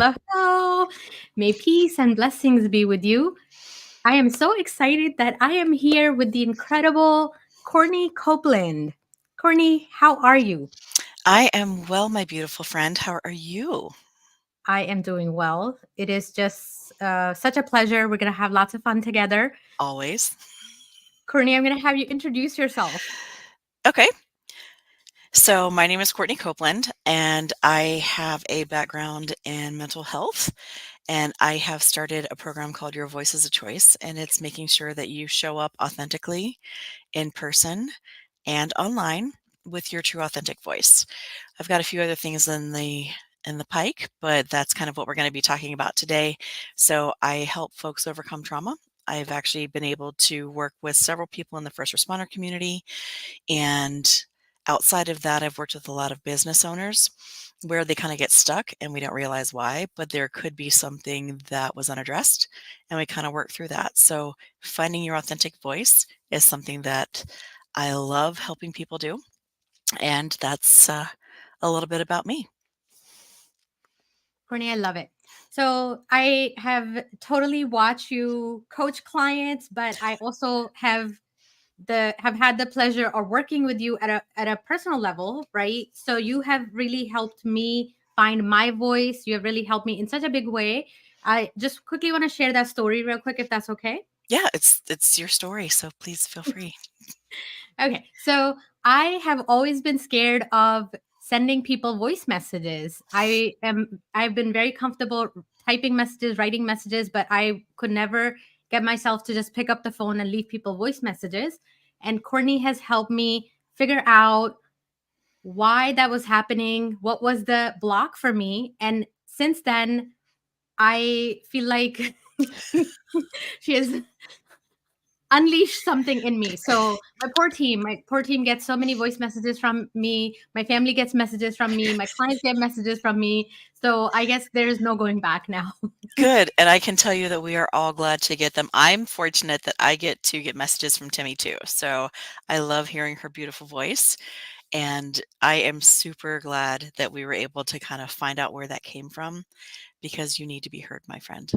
Hello, hello. May peace and blessings be with you. I am so excited that I am here with the incredible Courtney Copeland. Courtney, how are you? I am well, my beautiful friend. How are you? I am doing well. It is just such a pleasure. We're going to have lots of fun together. Always. Courtney, I'm going to have you introduce yourself. Okay. So, my name is Courtney Copeland, and I have a background in mental health. And I have started a program called Your Voice is a Choice, and it's making sure that you show up authentically in person and online with your true authentic voice. I've got a few other things in the pike, but that's kind of what we're going to be talking about today. So I help folks overcome trauma. I've actually been able to work with several people in the first responder community, and outside of that, I've worked with a lot of business owners where they kind of get stuck and we don't realize why, but there could be something that was unaddressed and we kind of work through that. So finding your authentic voice is something that I love helping people do. And that's a little bit about me. Courtney, I love it. So I have totally watched you coach clients, but I also have had the pleasure of working with you at a personal level, right? So you have really helped me find my voice. You have really helped me in such a big way. I just quickly want to share that story real quick, if that's okay. Yeah, it's your story, so please feel free. Okay. So I have always been scared of sending people voice messages. I've been very comfortable typing messages, writing messages, but I could never get myself to just pick up the phone and leave people voice messages. And Courtney has helped me figure out why that was happening, what was the block for me. And since then, I feel like she has unleash something in me. So my poor team gets so many voice messages from me. My family gets messages from me. My clients get messages from me. So I guess there is no going back now. Good, and I can tell you that we are all glad to get them. I'm fortunate that I get to get messages from Timmy too. So I love hearing her beautiful voice, and I am super glad that we were able to kind of find out where that came from because you need to be heard, my friend.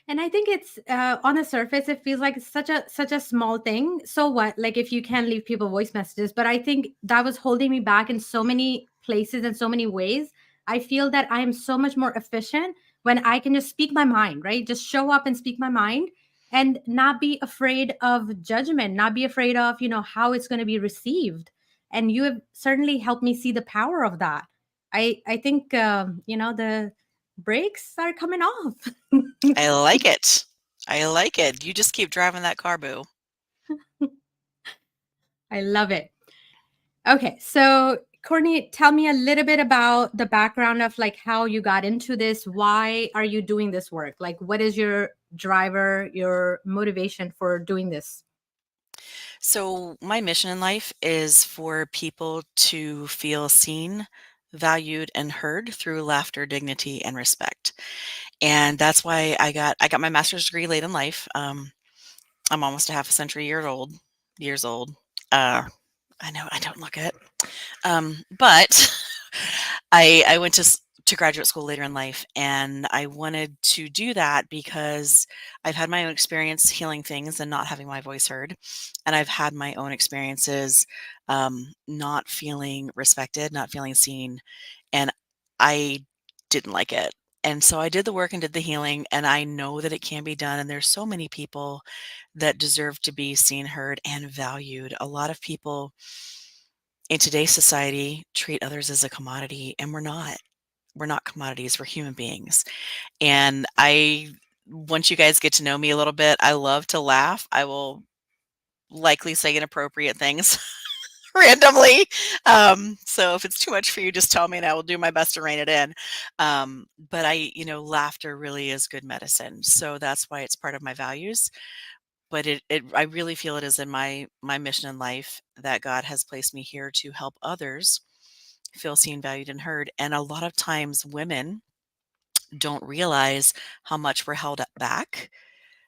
And I think it's on the surface, it feels like it's such a small thing. So what? Like if you can leave people voice messages, but I think that was holding me back in so many places and so many ways. I feel that I am so much more efficient when I can just speak my mind, right? Just show up and speak my mind and not be afraid of judgment, not be afraid of how it's going to be received. And you have certainly helped me see the power of that. I think the brakes are coming off. I like it. I like it. You just keep driving that car, boo. I love it. Okay, so Courtney, tell me a little bit about the background of like how you got into this. Why are you doing this work? Like, what is your driver, your motivation for doing this? So, my mission in life is for people to feel seen, valued, and heard through laughter, dignity, and respect. And that's why I got my master's degree late in life. I'm almost a half a century years old. Uh, I know I don't look it, but I went to graduate school later in life, and I wanted to do that because I've had my own experience healing things and not having my voice heard, and I've had my own experiences not feeling respected, not feeling seen, and I didn't like it. And so I did the work and did the healing, and I know that it can be done. And there's so many people that deserve to be seen, heard, and valued. A lot of people in today's society treat others as a commodity, and we're not. We're not commodities, we're human beings. And once you guys get to know me a little bit, I love to laugh. I will likely say inappropriate things randomly. So if it's too much for you, just tell me and I will do my best to rein it in. But laughter really is good medicine. So that's why it's part of my values. But I really feel it is in my mission in life that God has placed me here to help others feel seen, valued, and heard. And a lot of times women don't realize how much we're held back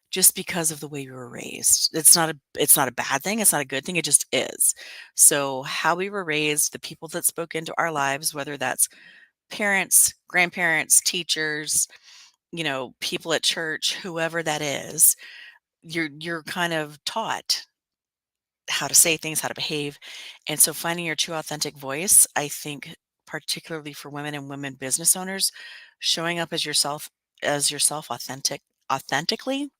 just because of the way we were raised. It's not a bad thing, it's not a good thing, it just is. So how we were raised, the people that spoke into our lives, whether that's parents, grandparents, teachers, people at church, whoever that is, you're kind of taught how to say things, how to behave. And so finding your true authentic voice, I think particularly for women and women business owners, showing up as yourself authentically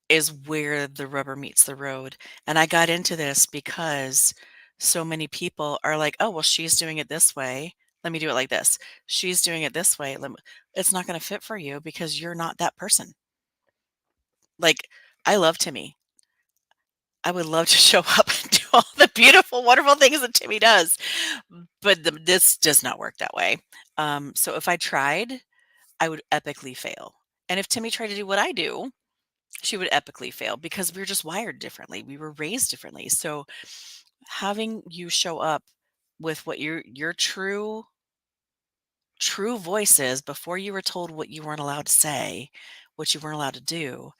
is where the rubber meets the road. And I got into this because so many people are like, "Oh, well, she's doing it this way. Let me do it like this. She's doing it this way. It's not going to fit for you because you're not that person." Like, I love Timmy. I would love to show up and do all the beautiful, wonderful things that Timmy does, but this does not work that way. So if I tried, I would epically fail. And if Timmy tried to do what I do, she would epically fail because we're just wired differently. We were raised differently. So having you show up with what your true voice is before you were told what you weren't allowed to say, what you weren't allowed to do,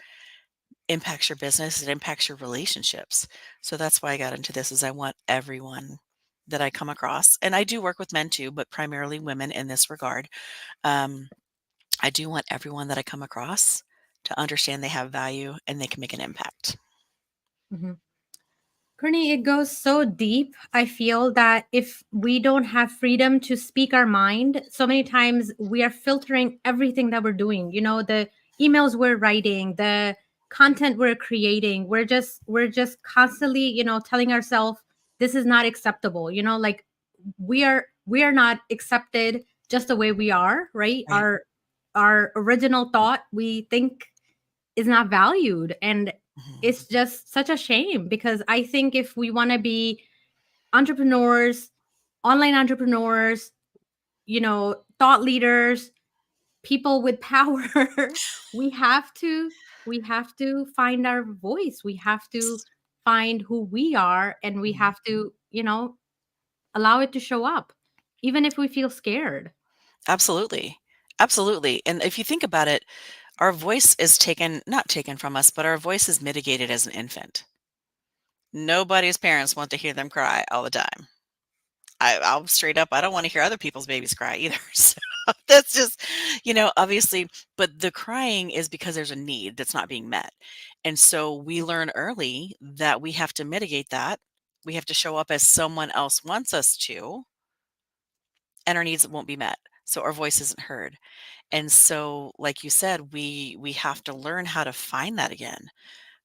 impacts your business, it impacts your relationships. So that's why I got into this is I want everyone that I come across, and I do work with men too, but primarily women in this regard. Um, I do want everyone that I come across to understand they have value and they can make an impact. Mhm. Courtney, it goes so deep. I feel that if we don't have freedom to speak our mind, so many times we are filtering everything that we're doing. You know, the emails we're writing, the content we're creating. We're just constantly, telling ourselves this is not acceptable. Like we are not accepted just the way we are, right? Right. Our original thought we think is not valued, and Mhm. it's just such a shame because I think if we want to be entrepreneurs, online entrepreneurs, thought leaders, people with power, we have to we have to find our voice. We have to find who we are, and we Mhm. have to, allow it to show up even if we feel scared. Absolutely. Absolutely. And if you think about it, our voice is not taken from us, but our voice is mitigated as an infant. Nobody's parents want to hear them cry all the time. I'll straight up, I don't want to hear other people's babies cry either. So that's just, obviously, but the crying is because there's a need that's not being met. And so we learn early that we have to mitigate that. We have to show up as someone else wants us to, and our needs won't be met. So our voice isn't heard. And so, like you said, we have to learn how to find that again,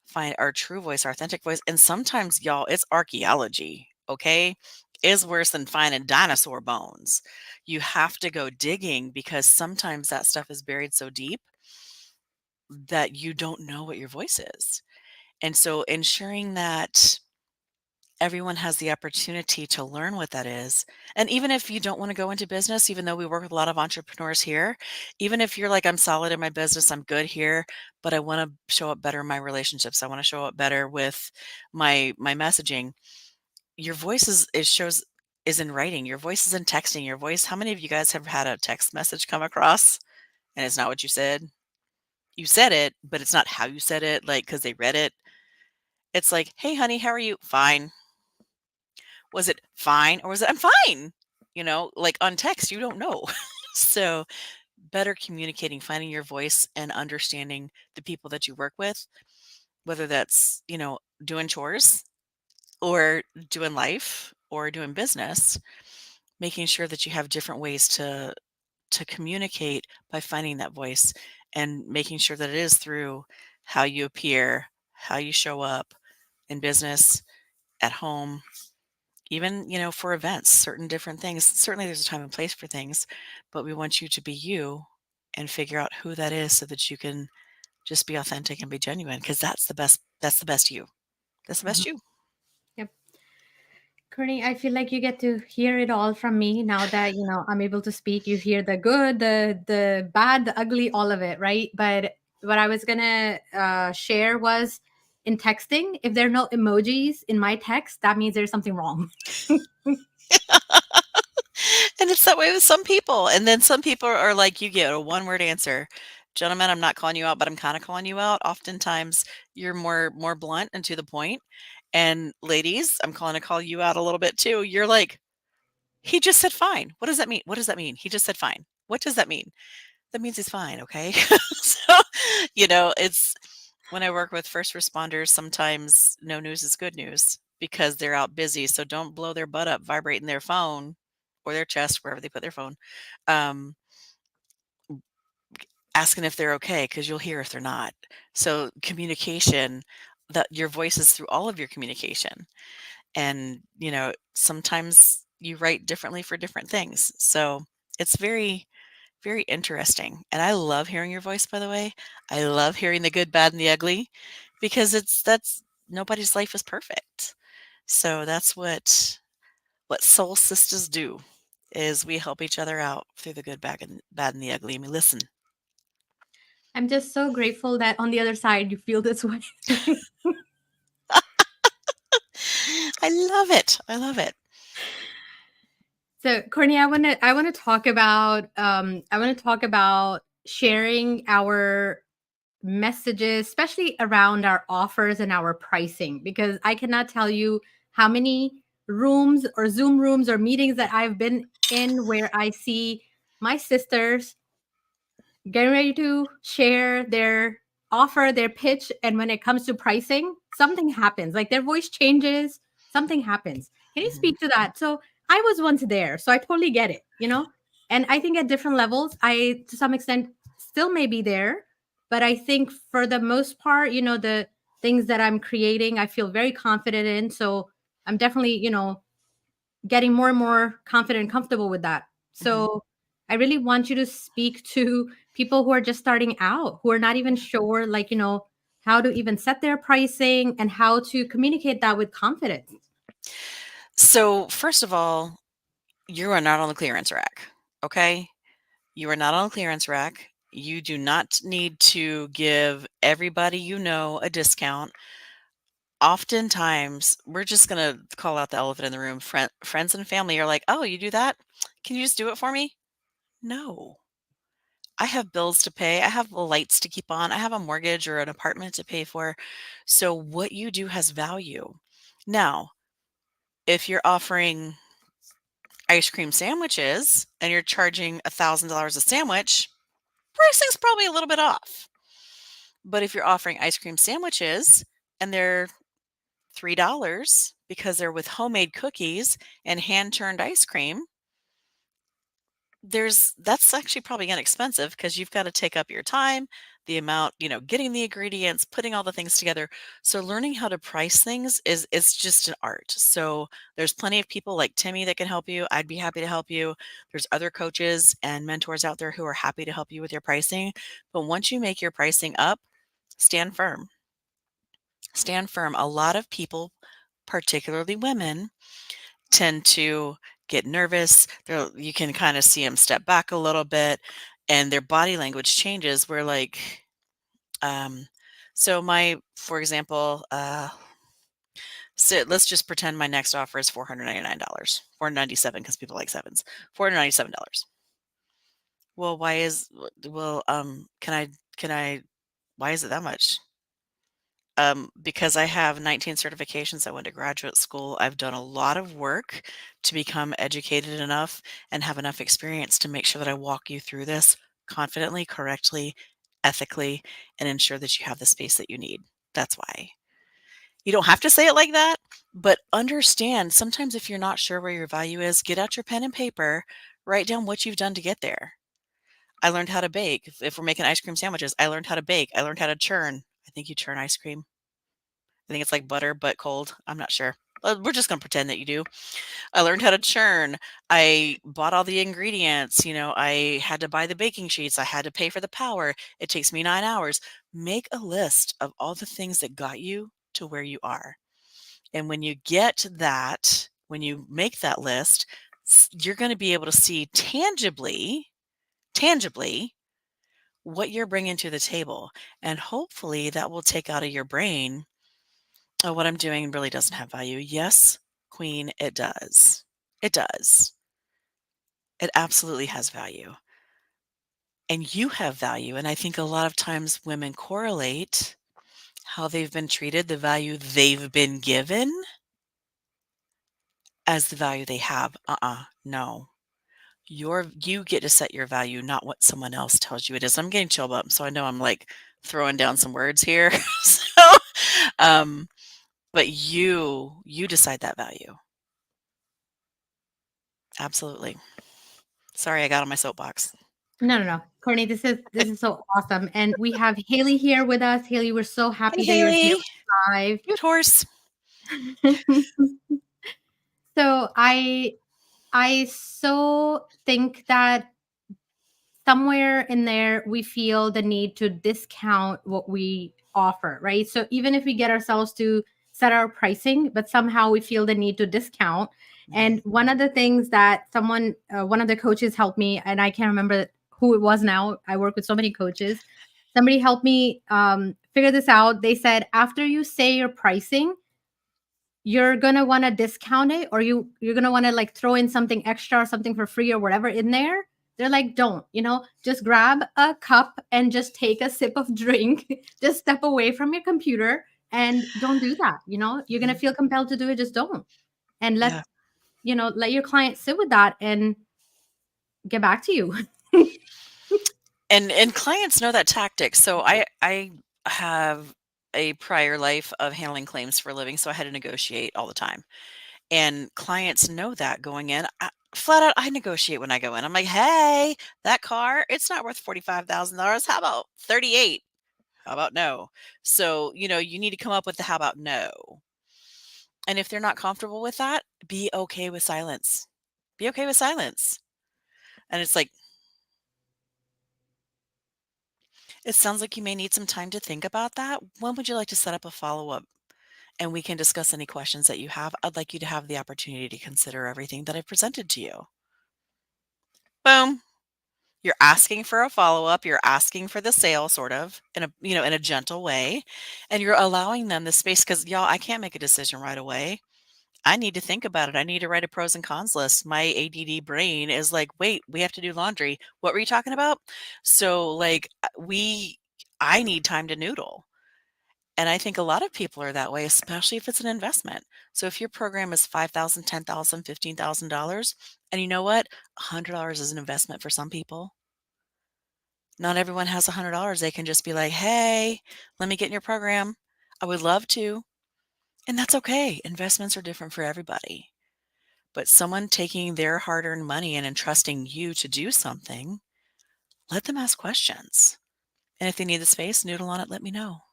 find our true voice, our authentic voice. And sometimes, y'all, it's archaeology, okay? Is worse than finding dinosaur bones. You have to go digging because sometimes that stuff is buried so deep that you don't know what your voice is. And so ensuring that everyone has the opportunity to learn what that is. And even if you don't want to go into business, even though we work with a lot of entrepreneurs here, even if you're like, I'm solid in my business, I'm good here, but I want to show up better in my relationships. I want to show up better with my messaging. Your voice is in writing. Your voice is in texting. Your voice. How many of you guys have had a text message come across and it's not what you said? You said it, but it's not how you said it, like because they read it. It's like, hey, honey, how are you? Fine. Was it fine or was it I'm fine? Like on text, you don't know. So better communicating, finding your voice and understanding the people that you work with, whether that's, doing chores or doing life or doing business, making sure that you have different ways to communicate by finding that voice and making sure that it is through how you appear, how you show up in business, at home, even, for events, certain different things. Certainly there's a time and place for things, but we want you to be you and figure out who that is so that you can just be authentic and be genuine because that's the best you. That's the best Mhm. you. Yep. Courtney, I feel like you get to hear it all from me now that I'm able to speak. You hear the good, the bad, the ugly, all of it, right? But what I was gonna share was in texting, if there are no emojis in my text, that means there's something wrong. And it's that way with some people. And then some people are like, you get a one-word answer. Gentlemen, I'm not calling you out, but I'm kind of calling you out. Oftentimes you're more blunt and to the point. And ladies, I'm calling to call you out a little bit too. You're like, He just said fine. What does that mean? What does that mean? He just said fine. What does that mean? That means he's fine, okay? So, it's when I work with first responders, sometimes no news is good news because they're out busy. So don't blow their butt up vibrating their phone or their chest, wherever they put their phone, um, asking if they're okay, because you'll hear if they're not. So communication, that your voice is through all of your communication. And, sometimes you write differently for different things. So it's very, very interesting. And I love hearing your voice, by the way. I love hearing the good, bad, and the ugly because that's nobody's life is perfect. So that's what soul sisters do is we help each other out through the good, bad, and the ugly. And we listen. I'm just so grateful that on the other side you feel this way. I love it. I love it. So, Courtney, I want to talk about sharing our messages, especially around our offers and our pricing, because I cannot tell you how many rooms or Zoom rooms or meetings that I've been in where I see my sisters getting ready to share their offer, their pitch, and when it comes to pricing, something happens. Like their voice changes, something happens. Can you Mhm. speak to that? So I was once there, so I totally get it. And I think at different levels, I to some extent still may be there, but I think for the most part, the things that I'm creating, I feel very confident in. So I'm definitely, getting more and more confident and comfortable with that. Mhm. So I really want you to speak to people who are just starting out, who are not even sure, like, how to even set their pricing and how to communicate that with confidence. So, first of all, you are not on the clearance rack, okay? You are not on the clearance rack. You do not need to give everybody you know a discount. Oftentimes, we're just going to call out the elephant in the room. Friends and family are like, "Oh, you do that? Can you just do it for me?" No. I have bills to pay. I have lights to keep on. I have a mortgage or an apartment to pay for. So, what you do has value. Now, if you're offering ice cream sandwiches and you're charging $1,000 a sandwich, pricing's probably a little bit off. But if you're offering ice cream sandwiches and they're $3 because they're with homemade cookies and hand-turned ice cream, that's actually probably inexpensive because you've got to take up your time, the amount, getting the ingredients, putting all the things together. So learning how to price things is just an art. So there's plenty of people like Timmy that can help you. I'd be happy to help you. There's other coaches and mentors out there who are happy to help you with your pricing. But once you make your pricing up, stand firm. Stand firm. A lot of people, particularly women, tend to get nervous. You can kind of see them step back a little bit and their body language changes. Where like, um, so for example, so let's just pretend my next offer is $499, 497 because people like sevens, $497. Well, can I, why is it that much? Because I have 19 certifications. I went to graduate school. I've done a lot of work to become educated enough and have enough experience to make sure that I walk you through this confidently, correctly, ethically, and ensure that you have the space that you need. That's why. You don't have to say it like that, but understand sometimes if you're not sure where your value is, get out your pen and paper, write down what you've done to get there. I learned how to bake. If we're making ice cream sandwiches, I learned how to bake. I learned how to churn. I think you churn ice cream. I think it's like butter, but cold. I'm not sure. We're just going to pretend that you do. I learned how to churn. I bought all the ingredients. I had to buy the baking sheets. I had to pay for the power. It takes me 9 hours. Make a list of all the things that got you to where you are. And when you get that, when you make that list, you're going to be able to see tangibly what you're bringing to the table. And hopefully that will take out of your brain, oh, what I'm doing really doesn't have value. Yes, Queen, it does. It does. It absolutely has value. And you have value. And I think a lot of times women correlate how they've been treated, the value they've been given, as the value they have. No. You get to set your value, not what someone else tells you it is. I'm getting chill bumps, so I know I'm like throwing down some words here. So, um, but you decide that value. Absolutely. Sorry, I got on my soapbox. No, no, no. Courtney, this is so awesome. And we have Haley here with us. Haley, we're so Hey, happy that you're here Haley. live. Good horse. So I so think that somewhere in there we feel the need to discount what we offer, right? So even if we get ourselves to set our pricing, but somehow we feel the need to discount. Mhm. And one of the things that one of the coaches helped me, and I can't remember who it was now. I work with so many coaches. Somebody helped me figure this out. They said after you say your pricing, you're gonna want to discount it, or you're gonna want to like throw in something extra or something for free or whatever in there. They're like, don't, just grab a cup and just take a sip of drink. Just step away from your computer and don't do that. You're gonna Mhm. feel compelled to do it. Just don't. And Yeah. let your client sit with that and get back to you. And clients know that tactic. So I have a prior life of handling claims for a living, so I had to negotiate all the time. And clients know that going in. Flat out, I negotiate when I go in. I'm like, "Hey, that car, it's not worth $45,000. How about 38? How about no?" So, you need to come up with the how about no. And if they're not comfortable with that, be okay with silence. Be okay with silence. And it's like, it sounds like you may need some time to think about that. When would you like to set up a follow-up and we can discuss any questions that you have? I'd like you to have the opportunity to consider everything that I've presented to you. Boom. You're asking for a follow-up, you're asking for the sale sort of in a gentle way, and you're allowing them the space because y'all, I can't make a decision right away. I need to think about it. I need to write a pros and cons list. My ADD brain is like, "Wait, we have to do laundry. What were you talking about?" So, like, I need time to noodle. And I think a lot of people are that way, especially if it's an investment. So if your program is 5,000, 10,000, $15,000, and you know what? $100 is an investment for some people. Not everyone has $100. They can just be like, "Hey, let me get in your program. I would love to." And that's okay. Investments are different for everybody. But someone taking their hard-earned money and entrusting you to do something, let them ask questions. And if they need the space, noodle on it, let me know.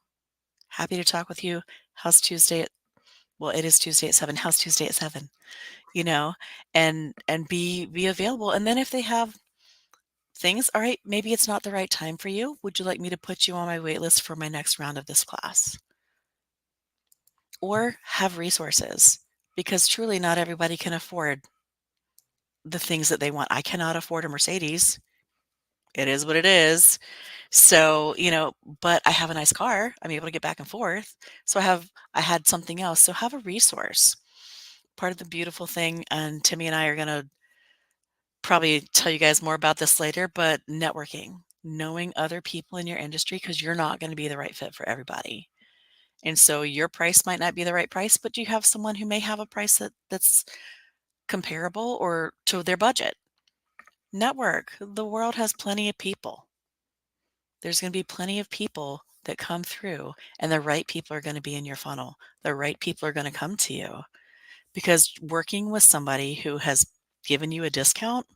Happy to talk with you. How's Tuesday at well, it is Tuesday at 7. How's Tuesday at 7? You know, and be available. And then if they have things, all right, maybe it's not the right time for you. Would you like me to put you on my wait list for my next round of this class? Or have resources because truly not everybody can afford the things that they want. I cannot afford a Mercedes. It is what it is. So, but I have a nice car. I'm able to get back and forth. So I had something else. So have a resource. Part of the beautiful thing, and Timmy and I are going to probably tell you guys more about this later, but networking, knowing other people in your industry because you're not going to be the right fit for everybody. And so your price might not be the right price, but you have someone who may have a price that's comparable or to their budget. Network. The world has plenty of people. There's going to be plenty of people that come through, and the right people are going to be in your funnel. The right people are going to come to you because working with somebody who has given you a discount,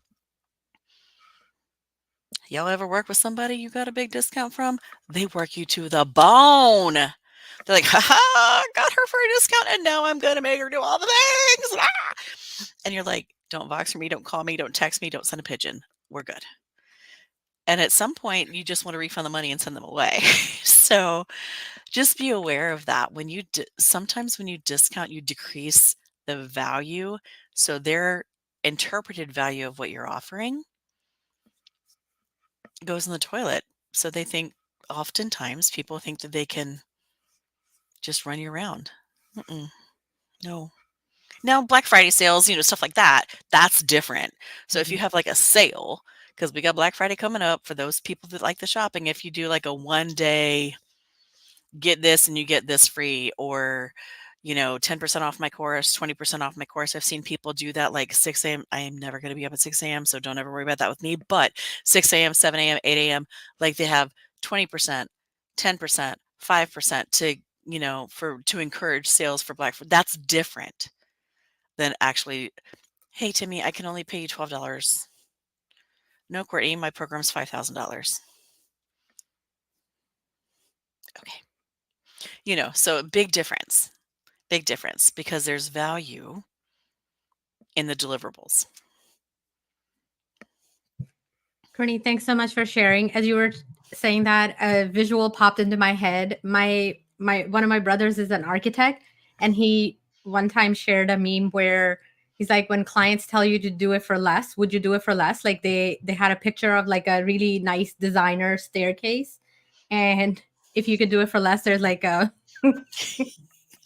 y'all ever work with somebody you got a big discount from? They work you to the bone. They're like, "Ha ha, got her for a discount, and now I'm going to make her do all the things." Ah! And you're like, "Don't box for me, don't call me, don't text me, don't send a pigeon. We're good." And at some point, you just want to refund the money and send them away. So just be aware of that. Sometimes when you discount, you decrease the value. So their interpreted value of what you're offering goes in the toilet. So they think, oftentimes, people think that they can just run you around. Mm-mm, no. Now, Black Friday sales, stuff like that, that's different. So if you Mhm. have like a sale, because we got Black Friday coming up for those people that like the shopping, if you do like a 1 day get this and you get this free, or 10% off my course, 20% off my course. I've seen people do that like 6 a.m. I am never going to be up at 6 a.m., so don't ever worry about that with me. But 6 a.m., 7 a.m., 8 a.m., like they have 20%, 10%, 5% to encourage sales for Black Friday. That's different than actually, hey, Timmy, I can only pay you $12. No, Courtney, my program's $5,000. Okay. So big difference because there's value in the deliverables. Courtney, thanks so much for sharing. As you were saying that, a visual popped into my head. My one of my brothers is an architect, and he one time shared a meme where he's like, when clients tell you to do it for less, would you do it for less? Like they had a picture of like a really nice designer staircase, and if you could do it for less, there's like a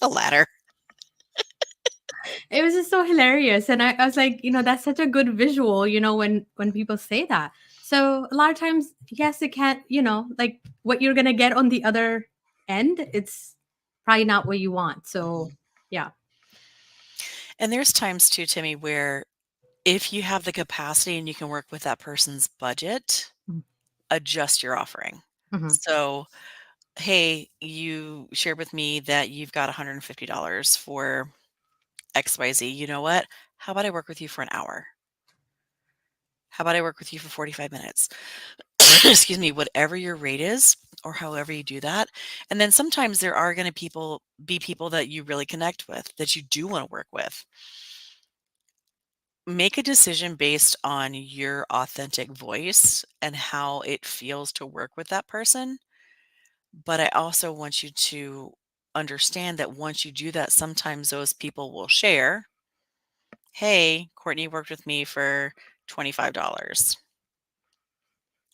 A ladder. it was just so hilarious. And I was like, that's such a good visual, when people say that. So a lot of times, yes, it can't, like what you're gonna get on the other end, it's probably not what you want. So yeah. And there's times too, Timmy, where if you have the capacity and you can work with that person's budget, adjust your offering. Mm-hmm. So, hey, you shared with me that you've got $150 for XYZ. You know what? How about I work with you for an hour? How about I work with you for 45 minutes? Excuse me, whatever your rate is, or however you do that. And then sometimes there are going to be people that you really connect with, that you do want to work with. Make a decision based on your authentic voice and how it feels to work with that person. But I also want you to understand that once you do that, sometimes those people will share, hey, Courtney worked with me for $25.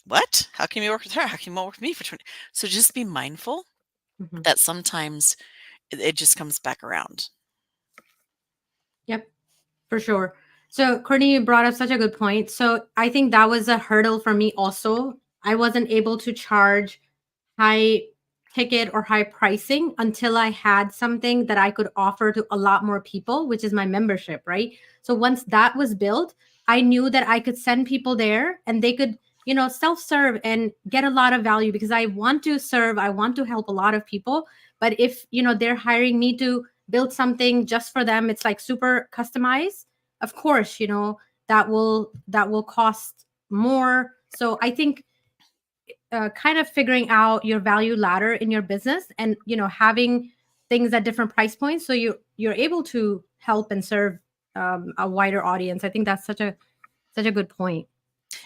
What? How can you work with her? How can you work with me for 20? So just be mindful Mm-hmm. that sometimes it just comes back around. Yep, for sure. So Courtney, you brought up such a good point. So I think that was a hurdle for me also. I wasn't able to charge high ticket or high pricing until I had something that I could offer to a lot more people, which is my membership, right? So once that was built, I knew that I could send people there and they could, self-serve and get a lot of value because I want to serve, I want to help a lot of people. But if, they're hiring me to build something just for them, it's like super customized. Of course, that will cost more. So I think kind of figuring out your value ladder in your business and having things at different price points so you're able to help and serve a wider audience. I think that's such a good point.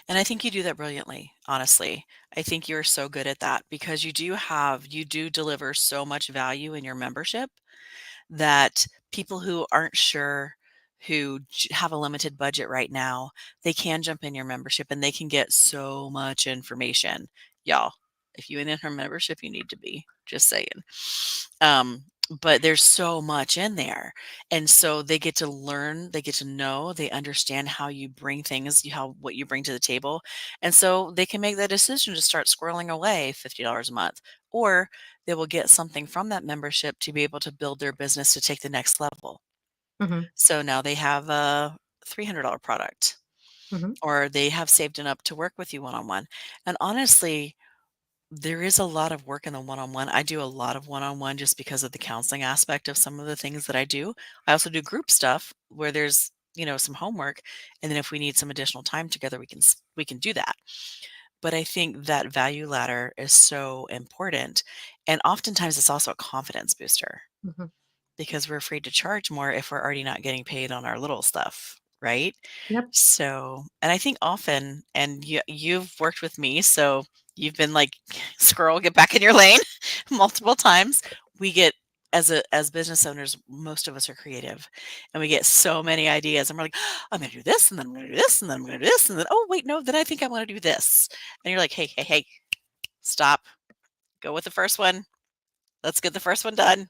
And I think you do that brilliantly, honestly. I think you're so good at that because you do deliver so much value in your membership that people who aren't sure, who have a limited budget right now, they can jump in your membership and they can get so much information. Y'all, if you ain't in her membership, you need to be. Just saying. But there's so much in there. And so they get to learn, they get to know, they understand how you bring things, what you bring to the table. And so they can make that decision to start squirreling away $50 a month, or they will get something from that membership to be able to build their business to take the next level. Hmm. So now they have a $300 product, Hmm. or they have saved enough to work with you one-on-one. And honestly, there is a lot of work in the one-on-one. I do a lot of one-on-one just because of the counseling aspect of some of the things that I do. I also do group stuff where there's, some homework, and then if we need some additional time together, we can do that. But I think that value ladder is so important, and oftentimes it's also a confidence booster Hmm. because we're afraid to charge more if we're already not getting paid on our little stuff, right? Yep. So, and I think often, and you've worked with me, so you've been like, "Squirrel, get back in your lane," multiple times. We get as business owners, most of us are creative, and we get so many ideas, and we're like, "I'm going to do this, and then I'm going to do this, and then I'm going to do this, and then oh wait, no, then I think I want to do this," and you're like, "Hey, hey, hey, stop! Go with the first one. Let's get the first one done.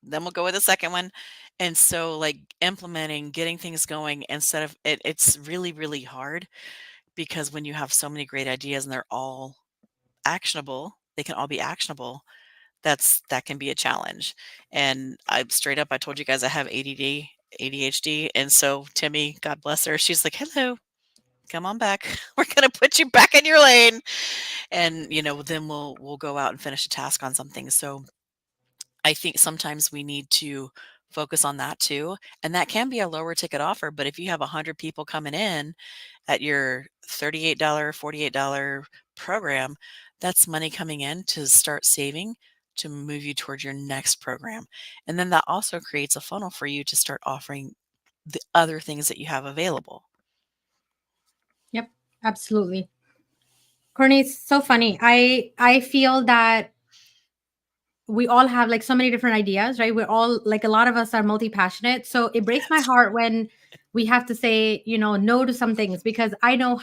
Then we'll go with the second one." And so like implementing, getting things going instead of it's really, really hard because when you have so many great ideas and they're all actionable, they can all be actionable. that can be a challenge. And I told you guys I have ADD, ADHD, and so Timmy, God bless her, she's like, "Hello, come on back. We're gonna put you back in your lane." And then we'll go out and finish a task on something. So I think sometimes we need to focus on that too. And that can be a lower ticket offer. But if you have 100 people coming in at your $38, $48 program, that's money coming in to start saving to move you towards your next program. And then that also creates a funnel for you to start offering the other things that you have available. Yep, absolutely. Courtney, it's so funny. I feel that we all have like so many different ideas, right? We're all like, a lot of us are multi-passionate. So it breaks my Yes. heart when we have to say, no to some things, because I know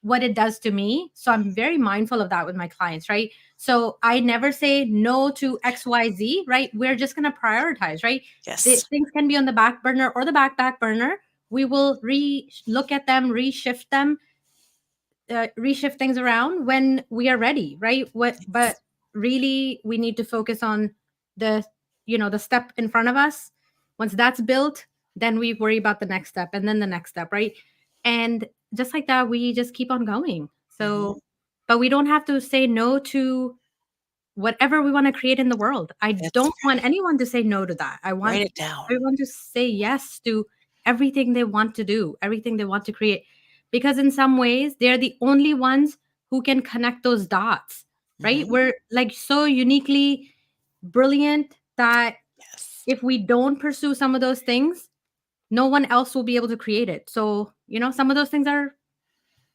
what it does to me. So I'm very mindful of that with my clients, right? So I never say no to XYZ, right? We're just going to prioritize, right? Yes. Things can be on the back burner or the back burner. We will look at them, reshift things around when we are ready, right? But really, we need to focus on the the step in front of us. Once that's built, then we worry about the next step, and then the next step, right? And just like that, we just keep on going. Hmm. So, but we don't have to say no to whatever we want to create in the world. I It's don't want anyone to say no to that. I want Write it down. everyone to say yes to everything they want to do, everything they want to create. Because in some ways, they're the only ones who can connect those dots, right? Hmm. We're like so uniquely brilliant that Yes. if we don't pursue some of those things, no one else will be able to create it. So, some of those things are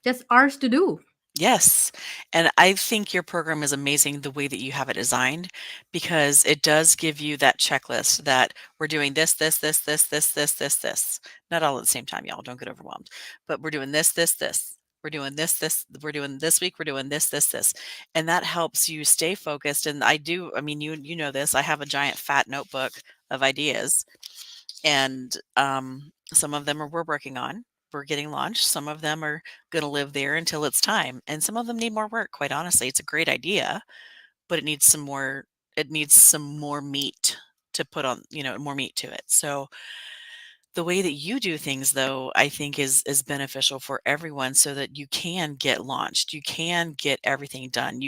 just ours to do. Yes. And I think your program is amazing the way that you have it designed because it does give you that checklist that we're doing this. Not all at the same time, y'all. Don't get overwhelmed. But we're doing this. We're doing this. We're doing this week. We're doing this. And that helps you stay focused. And I mean, you know this. I have a giant fat notebook of ideas. And some of them we're working on. We're getting launched. Some of them are going to live there until it's time, and some of them need more work. Quite honestly, it's a great idea, but it needs some more. It needs some more meat to put on. More meat to it. So the way that you do things, though, I think is beneficial for everyone, so that you can get launched. You can get everything done.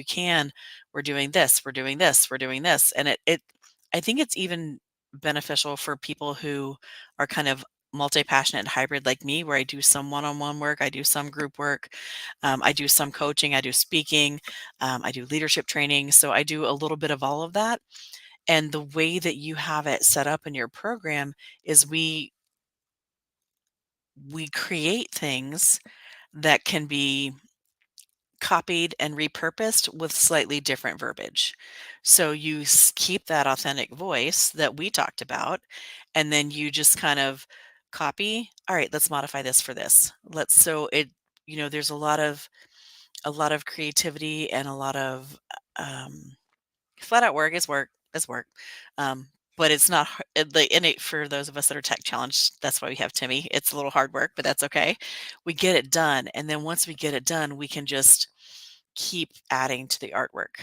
We're doing this. We're doing this. We're doing this, and it. I think it's even beneficial for people who are kind of multi-passionate and hybrid like me, where I do some one-on-one work, I do some group work, I do some coaching, I do speaking, I do leadership training. So I do a little bit of all of that. And the way that you have it set up in your program is we create things that can be copied and repurposed with slightly different verbiage. So you keep that authentic voice that we talked about, and then you just kind of copy. All right, let's modify this for this. Let's so it there's a lot of creativity and a lot of flat out work is work. Um, but it's not the innate for those of us that are tech challenged. That's why we have Timmy. It's a little hard work, but that's okay. We get it done. And then once we get it done, we can just keep adding to the artwork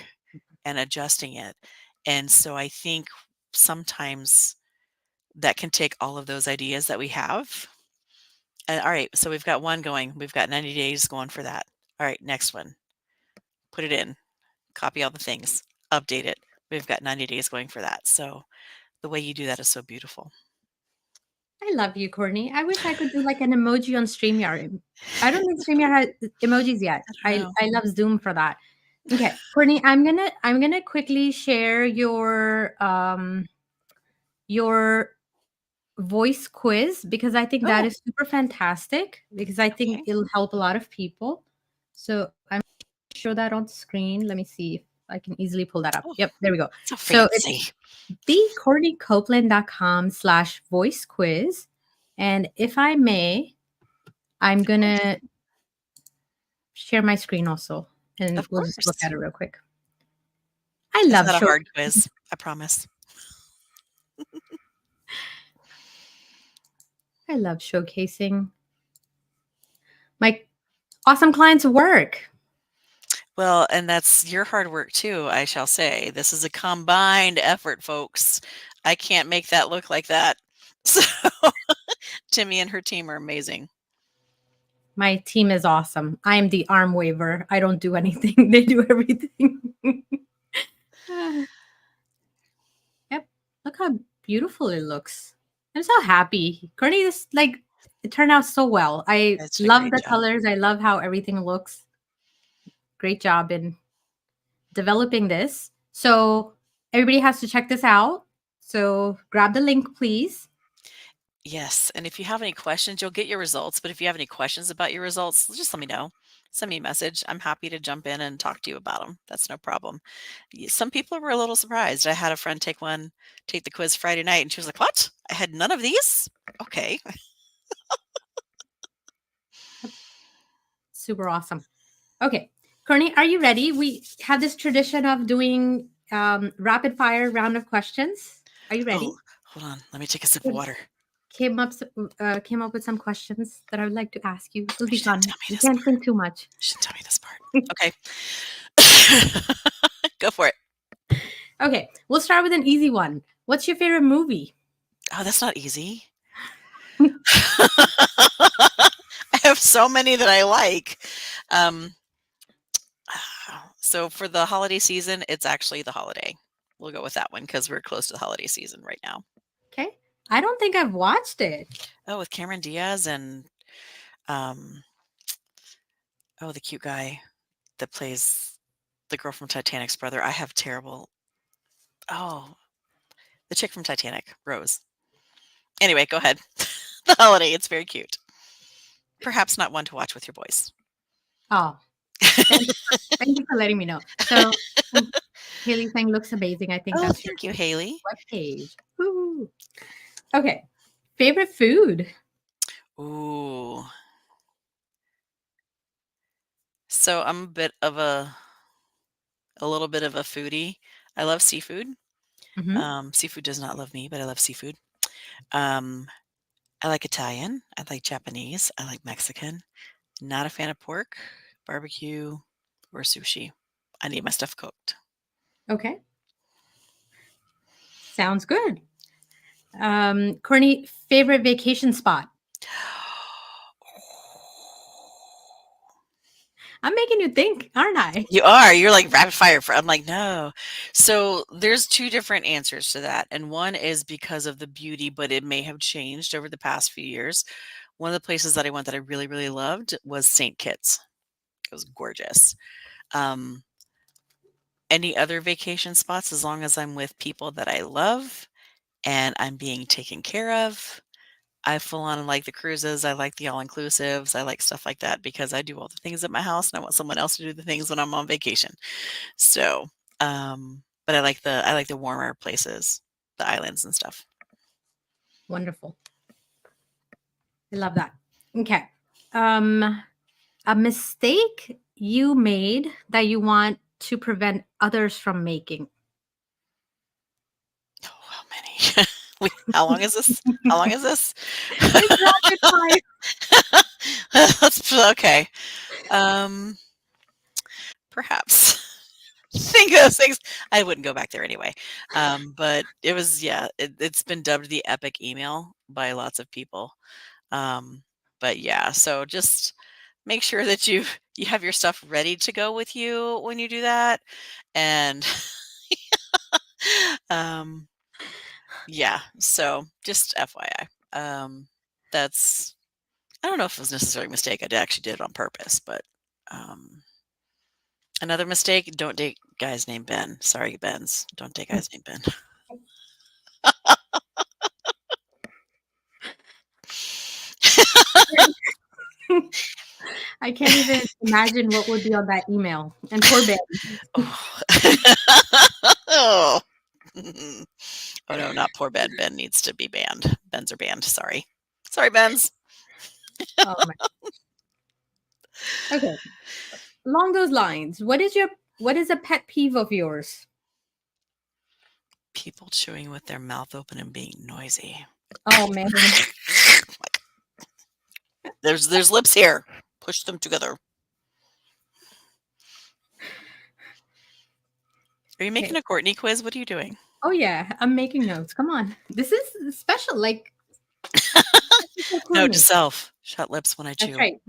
and adjusting it. And so I think sometimes that can take all of those ideas that we have. And all right, so we've got one going. We've got 90 days going for that. All right, next one. Put it in, copy all the things, update it. We've got 90 days going for that. So the way you do that is so beautiful. I love you, Courtney. I wish I could do like an emoji on StreamYard. I don't think StreamYard has emojis yet. I don't I know. I love Zoom for that. Okay, Courtney, I'm gonna quickly share your voice quiz, because I think that Oh, is super fantastic, because I think okay. it'll help a lot of people. So I'm gonna show that on screen. Let me see if I can easily pull that up. Oh, Yep, there we go. so So it's fancy. thecourtneycopeland.com/voice quiz. And if I may, I'm gonna share my screen also, and Of we'll just look course. at it real quick. I It's love not a show hard quiz, I promise. I love showcasing my awesome clients' work. Well, and that's your hard work too, I shall say. This is a combined effort, folks. I can't make that look like that. So Timmy and her team are amazing. My team is awesome. I am the arm waver. I don't do anything. They do everything. Ah, yep. Look how beautiful it looks. I'm so happy. Courtney, this like it turned out so well. I It's a love great the job. colors. I love how everything looks. Great job in developing this. So everybody has to check this out. So grab the link, please. Yes, and if you have any questions, you'll get your results, but if you have any questions about your results, just let me know. Send me a message. I'm happy to jump in and talk to you about them. That's no problem. Some people were a little surprised. I had a friend take the quiz Friday night, and she was like, "What? I had none of these?" Okay. Super awesome. Okay. Courtney, are you ready? We have this tradition of doing rapid fire round of questions. Are you Oh, ready? hold on. Let me take a sip of Good. water. Came up with some questions that I would like to ask you. It'll be She didn't fun. tell me You this can't part. think too much. She didn't tell me this part. Okay. Go for it. Okay, we'll start with an easy one. What's your favorite movie? Oh, that's not easy. I have so many that I like. Um, so for the holiday season, it's actually The Holiday. We'll go with that one because we're close to the holiday season right now. Okay, I don't think I've watched it. Oh, with Cameron Diaz and um, oh, the cute guy that plays the girl from Titanic's brother. I have terrible. Oh, the chick from Titanic, Rose. Anyway, go ahead. The Holiday. It's very cute. Perhaps not one to watch with your boys. Oh, thank, thank you for letting me know. So, since Haley saying looks amazing. I think Oh, that's your thank you, Haley. webpage. Woo. Okay, favorite food? Ooh. So I'm a little bit of a foodie. I love seafood. Hmm. Seafood does not love me, but I love seafood. Um, I like Italian. I like Japanese. I like Mexican. Not a fan of pork, barbecue, or sushi. I need my stuff cooked. Okay, sounds good. Courtney, favorite vacation spot? I'm making you think, aren't I? You are. You're like rapid fire. I'm like, no. So there's two different answers to that. And one is because of the beauty, but it may have changed over the past few years. One of the places that I went that I really, really loved was St. Kitts. It was gorgeous. Um, any other vacation spots, as long as I'm with people that I love and I'm being taken care of, I full on like the cruises. I like the all inclusives. I like stuff like that because I do all the things at my house and I want someone else to do the things when I'm on vacation. So, but I like the warmer places, the islands and stuff. Wonderful. I love that. Okay. Um, a mistake you made that you want to prevent others from making. Oh, how many? How long is this? How long is this? It's rapid fire. Let's okay. Um, perhaps. Think of those things. I wouldn't go back there anyway. But it was, yeah, it's been dubbed the epic email by lots of people. But yeah, so just make sure that you have your stuff ready to go with you when you do that. And um, yeah, so just FYI. That's I don't know if it was necessarily a mistake. Actually did it on purpose, but um, another mistake, don't date guys named Ben. Sorry, Benz. Don't date guys named Ben. I can't even imagine what would be on that email. And poor Ben. Oh. Oh. Oh no, not poor Ben. Ben needs to be banned. Bens are banned. Sorry. Sorry, Bens. Oh my. Okay. Along those lines, what is a pet peeve of yours? People chewing with their mouth open and being noisy. Oh man. There's lips here. Push them together. Are you Okay. making a Courtney quiz? What are you doing? Oh yeah, I'm making notes. Come on. This is special. Like for Note to Courtney. self, shut lips when I That's chew. right.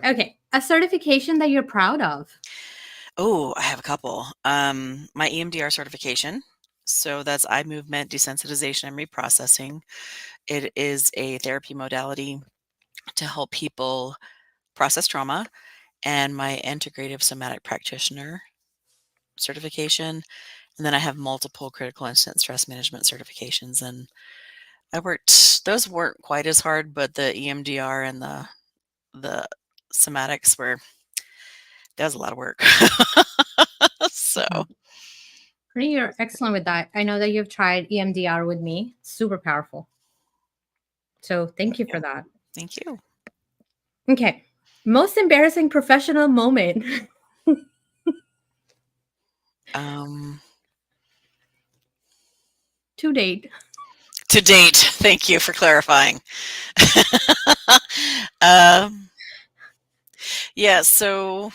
Okay. A certification that you're proud of. Oh, I have a couple. My EMDR certification. So that's eye movement desensitization and reprocessing. It is a therapy modality to help people process trauma, and my integrative somatic practitioner certification. And then I have multiple critical incident stress management certifications. And those weren't quite as hard, but the EMDR and the somatics that was a lot of work. So Mhm. Courtney, you're excellent with that. I know that you've tried EMDR with me. Super powerful. So thank you for yeah, that. thank you. Okay. Most embarrassing professional moment Um, to date. to date, thank you for clarifying. um, yeah, so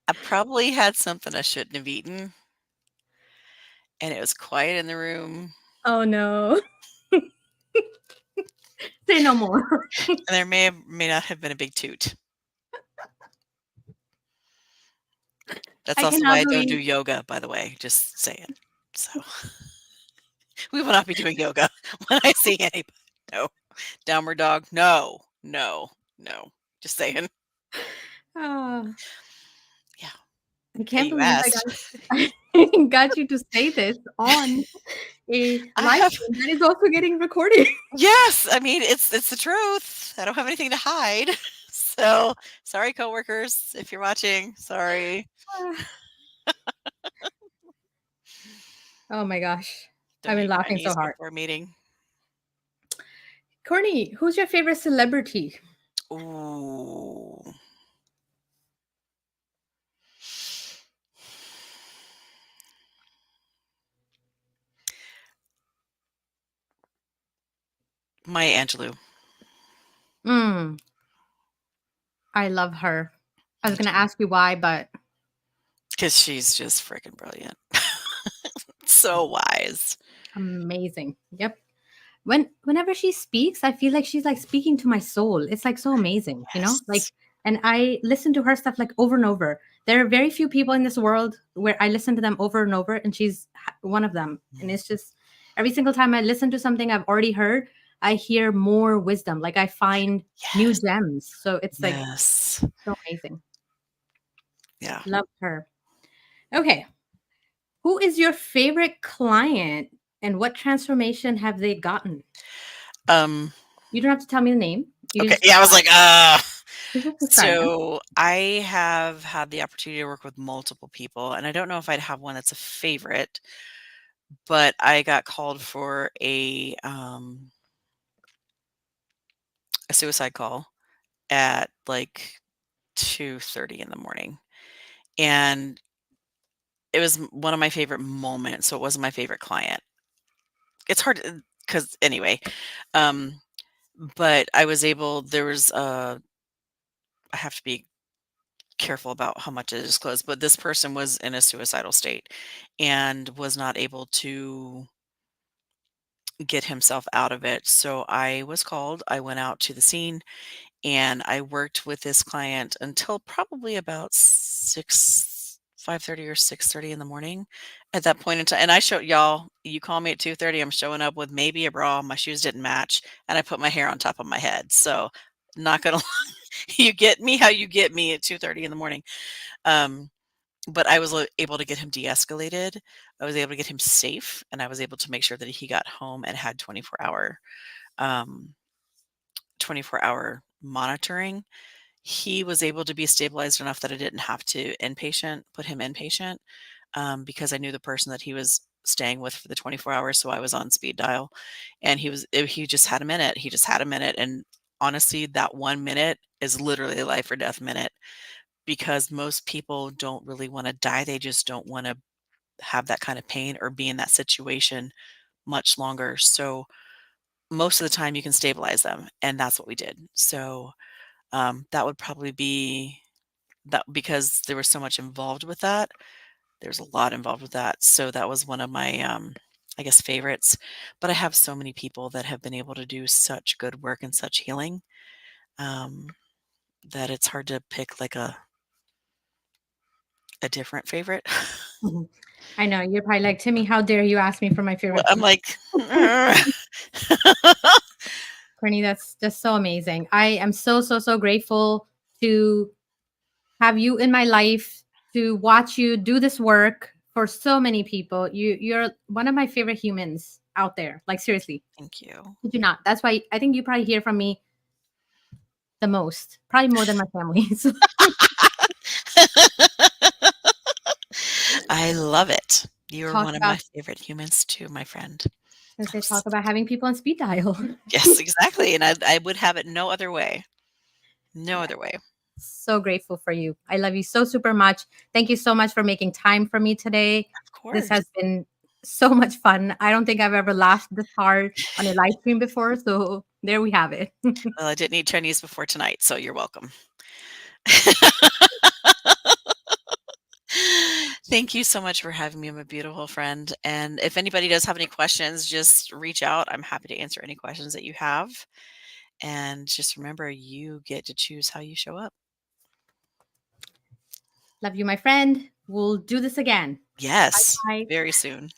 I probably had something I shouldn't have eaten, and it was quiet in the room, Oh no. Say no more. and there may not have been a big toot. That's I also why cannot I don't do believe. yoga, by the way, just saying. So we will not be doing yoga when I see anybody. No. Downward dog. No. No. No. Just saying. Oh, Yeah. I Hey, can't you believe asked. I got you to say this on a I live have stream that is also getting recorded. yes, I mean, it's the truth. I don't have anything to hide. So, sorry coworkers if you're watching. Sorry. Oh my gosh. I've Don't been eat laughing so Chinese hard. before a meeting. Courtney, who's your favorite celebrity? Ooh. Maya Angelou. Mm, I love her. I was Me gonna too. ask you why, but Because she's just freaking brilliant. So wise. amazing. Yep. Whenever she speaks, I feel like she's like speaking to my soul. It's like so amazing, you know? Like Yes. and I listen to her stuff like over and over. There are very few people in this world where I listen to them over and over and she's one of them. And it's just every single time I listen to something I've already heard, I hear more wisdom. Like I find new Yes. gems. So it's like Yes. so amazing. Yeah. Love her. Okay. Who is your favorite client and what transformation have they gotten? Um, You don't have to tell me the name. You can okay. just Yeah, I was like, describe them. so I have had the opportunity to work with multiple people, and I don't know if I'd have one that's a favorite, but I got called for a suicide call at like 2:30 in the morning. And it was one of my favorite moments, so it wasn't my favorite client. It's hard because anyway, um, but I was able there was, I have to be careful about how much I disclose, but this person was in a suicidal state and was not able to get himself out of it. So I was called, I went out to the scene, and I worked with this client until probably about 5:30 or 6:30 in the morning. At that point in time, and I show y'all, you call me at 2:30, I'm showing up with maybe a bra, my shoes didn't match, and I put my hair on top of my head. So, not gonna you get me how you get me at 2:30 in the morning. Um, but I was able to get him de-escalated. I was able to get him safe, and I was able to make sure that he got home and had um, 24-hour monitoring. He was able to be stabilized enough that I didn't have to put him inpatient, because I knew the person that he was staying with for the 24 hours, so I was on speed dial, and he just had a minute. He just had a minute, and honestly, that 1 minute is literally a life or death minute because most people don't really wanna die, they just don't wanna have that kind of pain or be in that situation much longer. So most of the time you can stabilize them, and that's what we did. So, that would probably be that because there was so much involved with that. There's a lot involved with that. So that was one of my, I guess, favorites. But I have so many people that have been able to do such good work and such healing, um, that it's hard to pick like a different favorite. Mhm. I know you're probably like, Timmy, how dare you ask me for my Well, favorite I'm human? like, Courtney, that's just so amazing. I am so, so, so grateful to have you in my life, to watch you do this work for so many people. You're one of my favorite humans out there. Like seriously, thank you. did you not? That's why I think you probably hear from me the most, probably more than my family. So I love it. You're talk one of my about, favorite humans too, my friend. as I'm they s talk about having people on speed dial. Yes, exactly, and I would have it no other way. No Yeah, other way. so grateful for you. I love you so super much. Thank you so much for making time for me today. Of This course. has been so much fun. I don't think I've ever laughed this hard on a live stream before. So there we have it. Well, I didn't eat Chinese before tonight, so you're welcome. Thank you so much for having me, my beautiful friend. And if anybody does have any questions, just reach out. I'm happy to answer any questions that you have. And just remember, you get to choose how you show up. Love you, my friend. We'll do this again. Bye Yes, bye. very soon.